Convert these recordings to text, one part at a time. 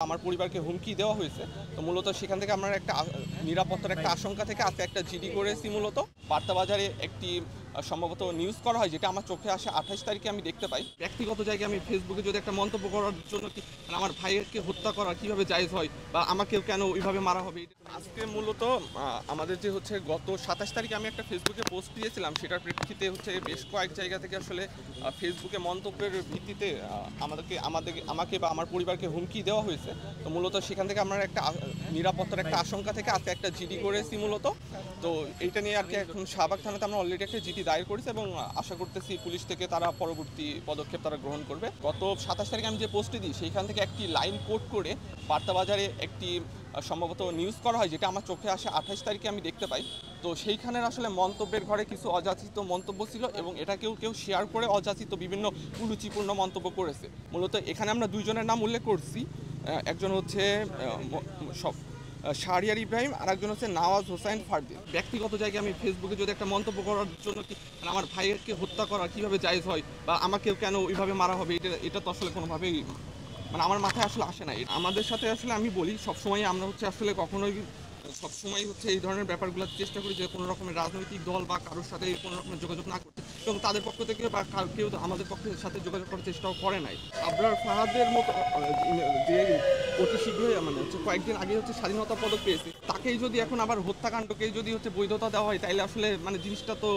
আমার পরিবারকে হুমকি দেওয়া হয়েছে। তো মূলত সেখান থেকে আমরা একটা নিরাপত্তার একটা আশঙ্কা থেকে আজকে একটা জিডি করেছি। মূলত বার্তাবাজারে একটি সম্ভবত নিউজ করা হয়, যেটা আমার চোখে আসে 28 তারিখে আমি দেখতে পাই। ব্যক্তিগত জায়গায় আমি ফেসবুকে যদি একটা মন্তব্য করার জন্য মানে আমার ভাইকে হত্যা করা কিভাবে জায়েজ হয় বা আমাকেও কেন ওইভাবে মারা হবে। আজকে মূলত আমাদের যে হচ্ছে গত 27 তারিখে আমি একটা ফেসবুকে পোস্ট দিয়েছিলাম, সেটার প্রেক্ষিতে হচ্ছে বেশ কয়েক জায়গা থেকে আসলে ফেসবুকে মন্তব্যের ভিত্তিতে আমাকে বা আমার পরিবারকে হুমকি দেওয়া হয়েছে। তো মূলত সেখান থেকে আমরা একটা নিরাপত্তার একটা আশঙ্কা থেকে আজকে একটা জিডি করেছি মূলত। তো এইটা নিয়ে আর কি এখন শাহবাগ থানাতে আমরা অলরেডি একটা জিডি দায়ের করেছি এবং আশা করতেছি পুলিশ থেকে তারা পরবর্তী পদক্ষেপ তারা গ্রহণ করবে। গত 27 তারিখে আমি যে পোস্টটি দিই, সেইখান থেকে একটি লাইন কোট করে বার্তাবাজারে একটি সম্ভবত নিউজ করা হয়, যেটা আমার চোখে আসে 28 তারিখে আমি দেখতে পাই। তো সেইখানের আসলে মন্তব্যের ঘরে কিছু অযাচিত মন্তব্য ছিল এবং এটা কেউ শেয়ার করে অযাচিত বিভিন্ন কুরুচিপূর্ণ মন্তব্য করেছে। মূলত এখানে আমরা দুইজনের নাম উল্লেখ করছি। একজন হচ্ছে শাহরিয়ার ইব্রাহিম, আর একজন হচ্ছে নওয়াজ হোসাইন ফারদিন। ব্যক্তিগত জায়গায় আমি ফেসবুকে যদি একটা মন্তব্য করার জন্য মানে আমার ভাইকে হত্যা করা কিভাবে জায়েজ হয় বা আমাকেও কেন ওইভাবে মারা হবে, এটা তো আসলে কোনোভাবেই মানে আমার মাথায় আসলে আসে না। আমাদের সাথে আসলে আমি বলি সবসময় আমরা হচ্ছে আসলে কখনোই সবসময় হচ্ছে এই ধরনের ব্যাপারগুলো চেষ্টা করি যে কোনো রকমের রাজনৈতিক দল বা কারোর সাথে কোনো রকমের যোগাযোগ না করতে, এবং তাদের পক্ষ থেকে বা কেউ আমাদের পক্ষের সাথে যোগাযোগ করার চেষ্টাও করে নাই। আবরার ফাহাদের মতো যে অতি শীঘ্রই মানে হচ্ছে কয়েকদিন আগে হচ্ছে স্বাধীনতা পদক পেয়েছে, তাকেই যদি এখন আবার হত্যাকাণ্ডকেই যদি হচ্ছে বৈধতা দেওয়া হয়, তাইলে আসলে মানে জিনিসটা তো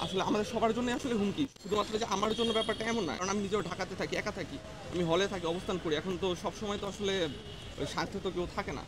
আসলে আমাদের সবার জন্য আসলে হুমকি। শুধুমাত্র যে আমার জন্য ব্যাপারটা এমন না, কারণ আমি নিজেও ঢাকাতে থাকি, একা থাকি, আমি হলে থাকি, অবস্থান করি। এখন তো সবসময় তো আসলে সাথে তো কেউ থাকে না।